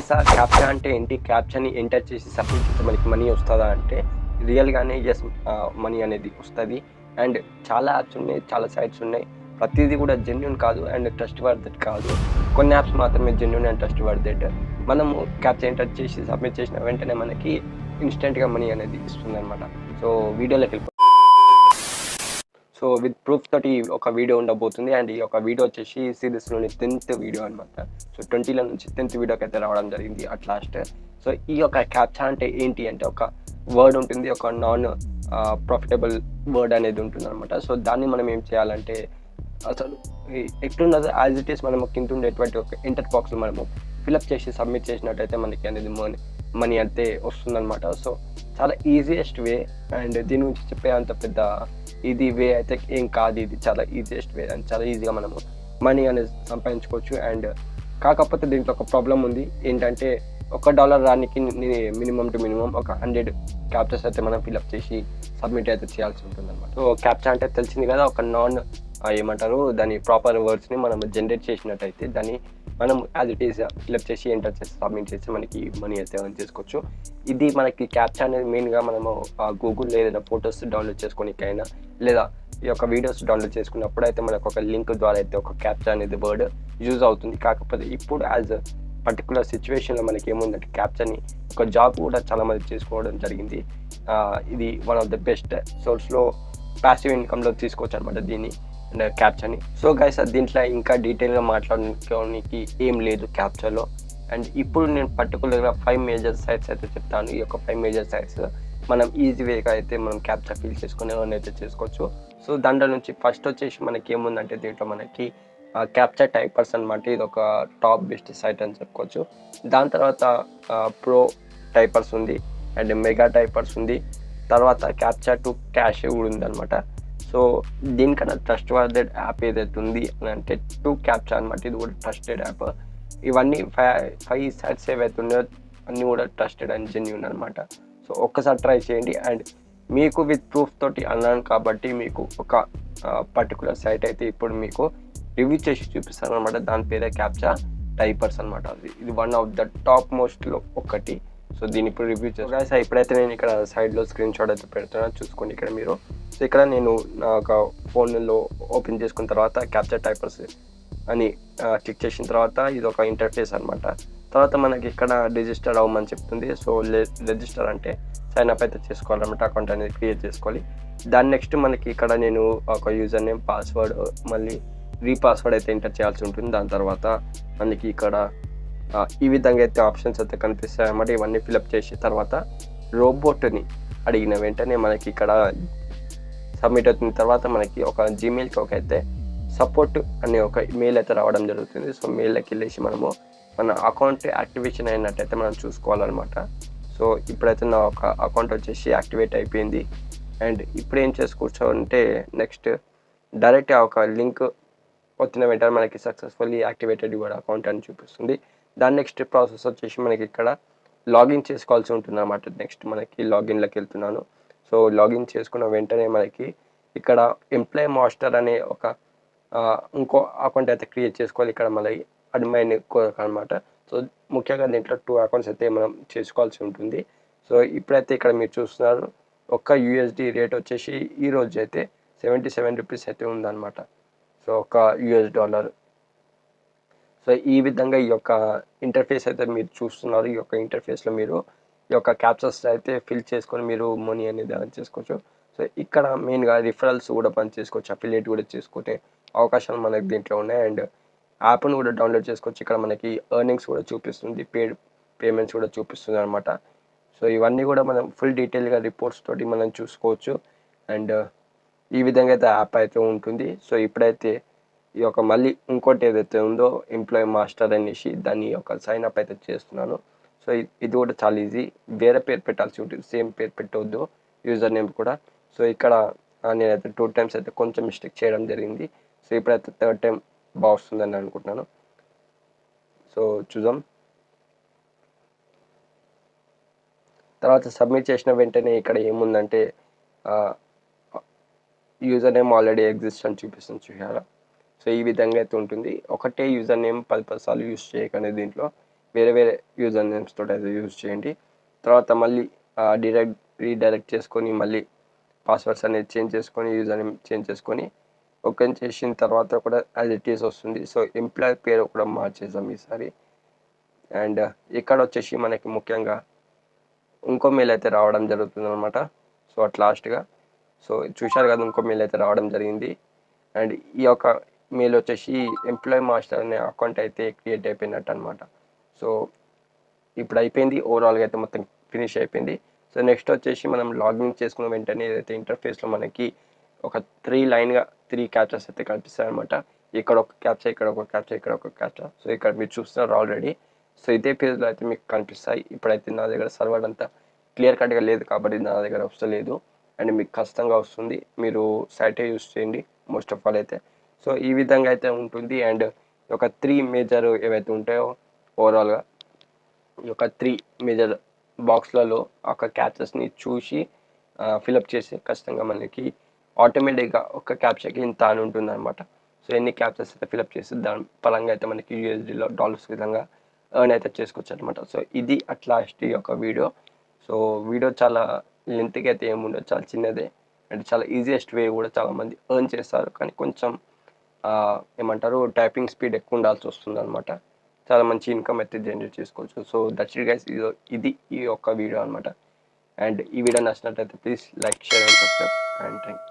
Guys captcha అంటే ఏంటి? క్యాప్చాని enter చేసి సబ్మిట్ చేస్తే మనకి మనీ వస్తుందా అంటే రియల్గానే ఎస్, మనీ అనేది వస్తుంది. అండ్ చాలా యాప్స్ ఉన్నాయి, చాలా సైట్స్ ఉన్నాయి. ప్రతిదీ కూడా జెన్యున్ కాదు అండ్ ట్రస్ట్ వర్తెడ్ కాదు. కొన్ని యాప్స్ మాత్రమే జెన్యున్ అండ్ ట్రస్ట్ వర్తెడ్. మనము క్యాప్చా ఎంటర్ చేసి సబ్మిట్ చేసిన వెంటనే మనకి ఇన్స్టెంట్గా మనీ అనేది ఇస్తుంది అనమాట. సో వీడియోలోకి వెళ్ళిపో. సో విత్ ప్రూఫ్ తోటి ఒక వీడియో ఉండబోతుంది. అండ్ ఈ యొక్క వీడియో వచ్చేసి సిరీస్లోని 10th వీడియో అనమాట. సో 20లో నుంచి 10th వీడియోకి అయితే రావడం జరిగింది అట్ లాస్ట్. సో ఈ యొక్క క్యాప్చా అంటే ఏంటి అంటే ఒక వర్డ్ ఉంటుంది, ఒక నాన్ ప్రాఫిటబుల్ వర్డ్ అనేది ఉంటుంది అనమాట. సో దాన్ని మనం ఏం చేయాలంటే అసలు ఎట్లున్నదో యాజ్ ఇట్ ఈస్ మనము కింద ఉండేటువంటి ఒక ఎంటర్ బాక్స్లో మనము ఫిలప్ చేసి సబ్మిట్ చేసినట్టయితే మనకి అనేది మనీ అయితే వస్తుందన్నమాట. సో చాలా ఈజియెస్ట్ వే. అండ్ దీని గురించి చెప్పే అంత పెద్ద ఇది వే అయితే ఏం కాదు, ఇది చాలా ఈజియెస్ట్ వే అండ్ చాలా ఈజీగా మనము మనీ అనేది సంపాదించుకోవచ్చు. అండ్ కాకపోతే దీంట్లో ఒక ప్రాబ్లం ఉంది ఏంటంటే $1 రానికి మినిమం టు మినిమం ఒక 100 క్యాప్చర్స్ అయితే మనం ఫిలప్ చేసి సబ్మిట్ అయితే చేయాల్సి ఉంటుంది అనమాట. సో క్యాప్చా అంటే తెలిసింది కదా, ఒక నాన్ ఏమంటారు దాని ప్రాపర్ వర్డ్స్ని మనం జనరేట్ చేసినట్టయితే దాన్ని మనం యాజ్ ఇట్ ఈస్ ఫిలప్ చేసి ఎంటర్ చేసి సబ్మిట్ చేసి మనకి మనీ అయితే ఎర్న్ చేసుకోవచ్చు. ఇది మనకి క్యాప్చా అనేది మెయిన్గా మనము గూగుల్లో ఏదైనా ఫొటోస్ డౌన్లోడ్ చేసుకోనికైనా లేదా ఈ యొక్క వీడియోస్ డౌన్లోడ్ చేసుకున్నప్పుడు అయితే మనకు ఒక లింక్ ద్వారా అయితే ఒక క్యాప్చా అనేది వర్డ్ యూజ్ అవుతుంది. కాకపోతే ఇప్పుడు యాజ్ పర్టికులర్ సిచ్యువేషన్లో మనకి ఏముందంటే క్యాప్చాని ఒక జాబ్ కూడా చాలామంది చేసుకోవడం జరిగింది. ఇది వన్ ఆఫ్ ద బెస్ట్ సోర్స్లో ప్యాసివ్ ఇన్కమ్లో తీసుకోవచ్చు అనమాట దీన్ని అండ్ క్యాప్చాని. సో గైస్ దీంట్లో ఇంకా డీటెయిల్గా మాట్లాడుకోవడానికి ఏం లేదు క్యాప్చాలో. అండ్ ఇప్పుడు నేను పర్టికులర్గా 5 మేజర్ సైట్స్ అయితే చెప్తాను. ఈ యొక్క 5 మేజర్ సైట్స్ మనం ఈజీ వేగా అయితే మనం క్యాప్చా ఫిల్ చేసుకునే అయితే చేసుకోవచ్చు. సో దాంట్లో నుంచి ఫస్ట్ వచ్చేసి మనకి ఏముందంటే దీంట్లో మనకి capchatypers అనమాట. ఇది ఒక టాప్ బెస్ట్ సైట్ అని చెప్పుకోవచ్చు. దాని తర్వాత ప్రో టైపర్స్ ఉంది అండ్ మెగాటైపర్స్ ఉంది. తర్వాత క్యాప్చా టు క్యాష్ కూడా ఉంది అనమాట. సో దీనికన్నా ట్రస్ట్ వర్తెడ్ యాప్ ఏదైతే ఉంది అని అంటే టు క్యాప్చా అనమాట. ఇది కూడా ట్రస్టెడ్ యాప్. ఇవన్నీ 5 సైట్స్ ఏవైతే ఉన్నాయో అన్నీ కూడా ట్రస్టెడ్ అండ్ జెన్యూన్ అనమాట. సో ఒక్కసారి ట్రై చేయండి. అండ్ మీకు విత్ ప్రూఫ్ తోటి అన్నాను కాబట్టి మీకు ఒక పర్టికులర్ సైట్ అయితే ఇప్పుడు మీకు రివ్యూ చేసి చూపిస్తాను అనమాట. దాని పేరే క్యాప్చా టైపర్స్ అనమాట. ఇది వన్ ఆఫ్ ద టాప్ మోస్ట్లో ఒకటి. సో దీన్ని ఇప్పుడు రివ్యూ చేస్తాను. ఇప్పుడైతే నేను ఇక్కడ సైడ్లో స్క్రీన్ షాట్ అయితే పెడుతున్నాను, చూసుకోండి ఇక్కడ మీరు. సో ఇక్కడ నేను నా ఒక ఫోన్లో ఓపెన్ చేసుకున్న తర్వాత capchatypers అని క్లిక్ చేసిన తర్వాత ఇది ఒక ఇంటర్ఫేస్ అనమాట. తర్వాత మనకి ఇక్కడ రిజిస్టర్ అవ్వమని చెప్తుంది. సో రిజిస్టర్ అంటే సైన్ అప్ అయితే చేసుకోవాలన్నమాట, అకౌంట్ అనేది క్రియేట్ చేసుకోవాలి. దాని నెక్స్ట్ మనకి ఇక్కడ నేను ఒక యూజర్ నేమ్, పాస్వర్డ్, మళ్ళీ రీపాస్వర్డ్ అయితే ఎంటర్ చేయాల్సి ఉంటుంది. దాని తర్వాత మనకి ఇక్కడ ఈ విధంగా అయితే ఆప్షన్స్ అయితే కనిపిస్తాయి అన్నమాట. ఇవన్నీ ఫిలప్ చేసిన తర్వాత రోబోట్ని అడిగిన వెంటనే మనకి ఇక్కడ సబ్మిట్ అవుతున్న తర్వాత మనకి ఒక జీమెయిల్కి ఒక అయితే సపోర్ట్ అనే ఒక మెయిల్ అయితే రావడం జరుగుతుంది. సో మెయిల్కి వెళ్ళేసి మనము మన అకౌంట్ యాక్టివేషన్ అయినట్టయితే మనం చూసుకోవాలన్నమాట. సో ఇప్పుడైతే నా ఒక అకౌంట్ వచ్చేసి యాక్టివేట్ అయిపోయింది. అండ్ ఇప్పుడు ఏం చేసుకోవచ్చు అంటే నెక్స్ట్ డైరెక్ట్ ఒక లింక్ వచ్చిన వెంటనే మనకి సక్సెస్ఫుల్లీ యాక్టివేటెడ్ యువర్ అకౌంట్ అని చూపిస్తుంది. దాని నెక్స్ట్ ప్రాసెస్ వచ్చేసి మనకి ఇక్కడ లాగిన్ చేసుకోవాల్సి ఉంటుంది అన్నమాట. నెక్స్ట్ మనకి లాగిన్లోకి వెళ్తున్నాను. సో లాగిన్ చేసుకున్న వెంటనే మనకి ఇక్కడ ఎంప్లాయ్ మాస్టర్ అనే ఒక ఇంకో అకౌంట్ అయితే క్రియేట్ చేసుకోవాలి. ఇక్కడ మళ్ళీ అడ్మైన్ అనమాట. సో ముఖ్యంగా దీంట్లో 2 అకౌంట్స్ అయితే మనం చేసుకోవాల్సి ఉంటుంది. సో ఇప్పుడైతే ఇక్కడ మీరు చూస్తున్నారు ఒక్క USD రేట్ వచ్చేసి ఈరోజు అయితే 77 రూపీస్ అయితే ఉందన్నమాట. సో ఒక $. సో ఈ విధంగా ఈ యొక్క ఇంటర్ఫేస్ అయితే మీరు చూస్తున్నారు. ఈ యొక్క ఇంటర్ఫేస్లో మీరు ఈ యొక్క క్యాప్చర్స్ అయితే ఫిల్ చేసుకొని మీరు మనీ అనేది ఎర్న్ చేసుకోవచ్చు. సో ఇక్కడ మెయిన్గా రిఫరల్స్ కూడా పని చేసుకోవచ్చు, అఫిలియేట్ కూడా చేసుకునే అవకాశాలు మనకి దీంట్లో ఉన్నాయి. అండ్ యాప్ను కూడా డౌన్లోడ్ చేసుకోవచ్చు. ఇక్కడ మనకి ఎర్నింగ్స్ కూడా చూపిస్తుంది, పేడ్ పేమెంట్స్ కూడా చూపిస్తుంది అనమాట. సో ఇవన్నీ కూడా మనం ఫుల్ డీటెయిల్గా రిపోర్ట్స్ తోటి మనం చూసుకోవచ్చు. అండ్ ఈ విధంగా అయితే యాప్ అయితే ఉంటుంది. సో ఇప్పుడైతే ఈ యొక్క మళ్ళీ ఇంకోటి ఏదైతే ఉందో ఎంప్లాయీ మాస్టర్ అనేసి దాన్ని ఒక సైన్ అప్ అయితే చేస్తున్నాను. సో ఇది కూడా చాలా ఈజీ. వేరే పేరు పెట్టాల్సి ఉంటుంది, సేమ్ పేరు పెట్టవద్దు, యూజర్ నేమ్ కూడా. సో ఇక్కడ నేనైతే 2 times అయితే కొంచెం మిస్టేక్ చేయడం జరిగింది. సో ఇప్పుడైతే 3rd time బాగుంటుందని అనుకుంటున్నాను. సో చూద్దాం. తర్వాత సబ్మిట్ చేసిన వెంటనే ఇక్కడ ఏముందంటే యూజర్ నేమ్ ఆల్రెడీ ఎగ్జిస్ట్ అని చూపిస్తుంది, చూసారా. సో ఈ విధంగా అయితే ఉంటుంది. ఒకటే యూజర్ నేమ్ 10 సార్లు యూజ్ చేయకనే దీంట్లో వేరే వేరే యూజర్ నేమ్స్ తోటి అయితే యూజ్ చేయండి. తర్వాత మళ్ళీ రీడైరెక్ట్ చేసుకొని మళ్ళీ పాస్వర్డ్స్ అనేది చేంజ్ చేసుకొని యూజర్ నేమ్ చేంజ్ చేసుకొని ఓపెన్ చేసిన తర్వాత కూడా యాజ్ ఇట్ ఈస్ వస్తుంది. సో ఎంప్లాయ్ పేరు కూడా మార్చేద్దాం ఈసారి. అండ్ ఇక్కడ వచ్చేసి మనకి ముఖ్యంగా ఇంకో మెయిల్ అయితే రావడం జరుగుతుంది అనమాట. సో అట్ లాస్ట్గా సో చూశారు కదా, ఇంకో మెయిల్ అయితే రావడం జరిగింది. అండ్ ఈ యొక్క మెయిల్ వచ్చేసి ఎంప్లాయ్ మాస్టర్ అనే అకౌంట్ అయితే క్రియేట్ అయిపోయినట్టు అనమాట. సో ఇప్పుడు అయిపోయింది, ఓవరాల్గా అయితే మొత్తం ఫినిష్ అయిపోయింది. సో నెక్స్ట్ వచ్చేసి మనం లాగిన్ చేసుకున్న వెంటనే ఏదైతే ఇంటర్ఫేస్లో మనకి ఒక 3 క్యాప్చర్స్ అయితే కనిపిస్తాయి అనమాట. ఇక్కడ ఒక క్యాప్చా, ఇక్కడ ఒక క్యాప్చా, ఇక్కడ ఒక క్యాప్చా. సో ఇక్కడ మీరు చూస్తున్నారు ఆల్రెడీ. సో ఇదే పేజ్లో అయితే మీకు కనిపిస్తాయి. ఇప్పుడైతే నా దగ్గర సర్వర్ అంతా క్లియర్ కట్గా లేదు కాబట్టి నా దగ్గర వస్తలేదు. అండ్ మీకు ఖచ్చితంగా వస్తుంది, మీరు సైటే యూస్ చేయండి మోస్ట్ ఆఫ్ ఆల్ అయితే. సో ఈ విధంగా అయితే ఉంటుంది. అండ్ ఒక 3 మేజర్ ఏవైతే ఉంటాయో ఓవరాల్గా ఈ యొక్క 3 మేజర్ బాక్స్లలో ఒక క్యాప్చర్స్ని చూసి ఫిలప్ చేసి ఖచ్చితంగా మనకి ఆటోమేటిక్గా ఒక క్యాప్చర్కి ఇంత అని ఉంటుంది అనమాట. సో ఎన్ని క్యాప్చర్స్ అయితే ఫిలప్ చేసి దాని పరంగా అయితే మనకి యూఎస్డీలో డాలర్స్ విధంగా ఎర్న్ అయితే చేసుకోవచ్చు అనమాట. సో ఇది అట్లాస్ట్ ఈ యొక్క వీడియో. సో వీడియో చాలా లెంత్గా అయితే ఏముండదు, చాలా చిన్నదే. అండ్ చాలా ఈజియెస్ట్ వే కూడా చాలామంది ఎర్న్ చేస్తారు, కానీ కొంచెం ఏమంటారు టైపింగ్ స్పీడ్ ఎక్కువ ఉండాల్సి వస్తుంది అనమాట. చాలా మంచి ఇన్కమ్ అయితే జనరేట్ చేసుకోవచ్చు. సో దట్స్ ఇట్ గైస్, ఇది ఈ యొక్క వీడియో అనమాట. అండ్ ఈ వీడియో నచ్చినట్లయితే please like, share and subscribe. And thank you.